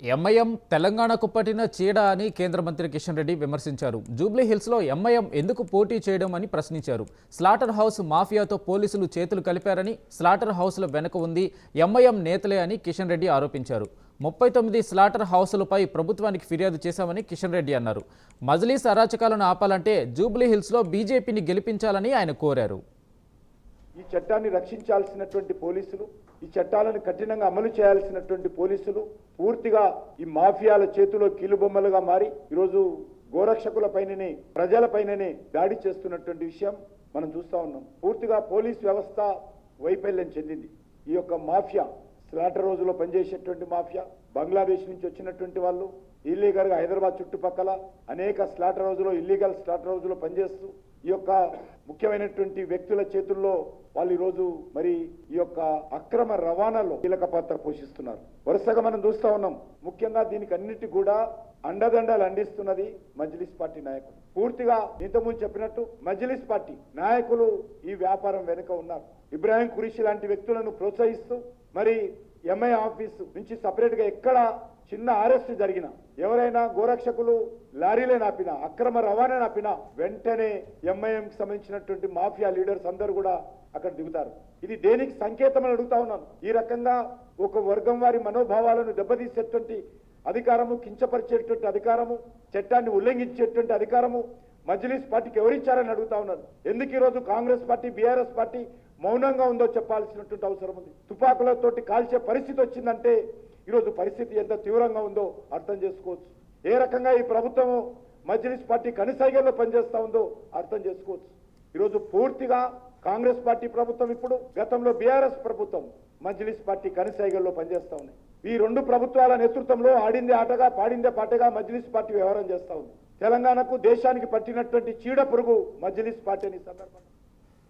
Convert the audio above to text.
MIM తెలంగాణకు పట్టిన చీడ అని కేంద్ర మంత్రి కిషన్ రెడ్డి విమర్శించారు. జూబ్లీ హిల్స్లో ఎంఐఎం ఎందుకు పోటీ చేయడం అని ప్రశ్నించారు. స్లాటర్ హౌస్ మాఫియాతో పోలీసులు చేతులు కలిపారని, స్లాటర్ హౌస్ల వెనుక ఉంది ఎంఐఎం నేతలే అని కిషన్ రెడ్డి ఆరోపించారు. 39 స్లాటర్ హౌసులపై ప్రభుత్వానికి ఫిర్యాదు చేశామని కిషన్ రెడ్డి అన్నారు. మజ్లీస్ అరాచకాలను ఆపాలంటే జూబ్లీ హిల్స్లో బీజేపీని గెలిపించాలని ఆయన కోరారు. ఈ చట్టాన్ని రక్షించాల్సినటువంటి పోలీసులు, ఈ చట్టాలను కఠినంగా అమలు చేయాల్సినటువంటి పోలీసులు పూర్తిగా ఈ మాఫియాల చేతిలో కీలుబొమ్మలుగా మారి ఈరోజు గోరక్షకులపైననే, ప్రజలపైననే దాడి చేస్తున్నటువంటి విషయం మనం చూస్తూ ఉన్నాం. పూర్తిగా పోలీస్ వ్యవస్థ వైఫల్యం చెందింది. ఈ యొక్క మాఫియా, స్లాటర్ రోజులో పనిచేసేటువంటి మాఫియా, బంగ్లాదేశ్ నుంచి వచ్చినటువంటి వాళ్ళు ఇల్లీగల్గా హైదరాబాద్ చుట్టుపక్కల అనేక స్లాటర్ హౌస్లో, ఇల్లీగల్ స్లాటర్ హౌస్లో పనిచేస్తూ ఈ యొక్క ముఖ్యమైనటువంటి వ్యక్తుల చేతుల్లో వాళ్ళు ఈరోజు మరి ఈ యొక్క అక్రమ రవాణాలో కీలక పాత్ర పోషిస్తున్నారు. వరుసగా మనం చూస్తూ ఉన్నాం. ముఖ్యంగా దీనికి అన్నిటి కూడా అండదండలు అందిస్తున్నది మజ్లిస్ పార్టీ నాయకులు. పూర్తిగా ఇంతకుముందు చెప్పినట్టు మజ్లిస్ పార్టీ నాయకులు ఈ వ్యాపారం వెనుక ఉన్నారు. ఇబ్రాహిం ఖురీషి లాంటి వ్యక్తులను ప్రోత్సహిస్తూ మరి ఎంఐ ఆఫీసు నుంచి సపరేట్ గా ఎక్కడ చిన్న అరెస్ట్ జరిగిన, ఎవరైనా గోరక్షకులు లారీలే నాపినా, అక్రమ రవాణా నాపినా వెంటనే ఎంఐఎంకి సంబంధించినటువంటి మాఫియా లీడర్స్ అందరూ కూడా అక్కడ దిగుతారు. ఇది దేనికి సంకేతం అని అడుగుతా ఉన్నాను. ఈ రకంగా ఒక వర్గం వారి మనోభావాలను దెబ్బతీసేటువంటి అధికారము, కించపరిచేటువంటి అధికారము, చట్టాన్ని ఉల్లంఘించేటువంటి అధికారము మజ్లిస్ పార్టీకి ఎవరిచ్చారని అడుగుతా ఉన్నాను. ఎందుకు ఈరోజు కాంగ్రెస్ పార్టీ, బీఆర్ఎస్ పార్టీ మౌనంగా ఉందో చెప్పాల్సినటువంటి అవసరం ఉంది. తుపాకులతోటి కాల్చే పరిస్థితి వచ్చిందంటే ఈరోజు పరిస్థితి ఎంత తీవ్రంగా ఉందో అర్థం చేసుకోవచ్చు. ఏ రకంగా ఈ ప్రభుత్వం మజ్లిస్ పార్టీ కనిసైగల్లో పనిచేస్తా ఉందో అర్థం చేసుకోవచ్చు. ఈరోజు పూర్తిగా కాంగ్రెస్ పార్టీ ప్రభుత్వం, ఇప్పుడు గతంలో బీఆర్ఎస్ ప్రభుత్వం మజ్లిస్ పార్టీ కనిసైగల్లో పనిచేస్తా ఉన్నాయి. ఈ రెండు ప్రభుత్వాల నేతృత్వంలో ఆడిందే ఆటగా, పాడిందే పాటగా మజ్లిస్ పార్టీ వ్యవహారం చేస్తా ఉంది. తెలంగాణకు, దేశానికి పట్టినటువంటి చీడ పురుగు మజ్లిస్ పార్టీ అని సందర్భంగా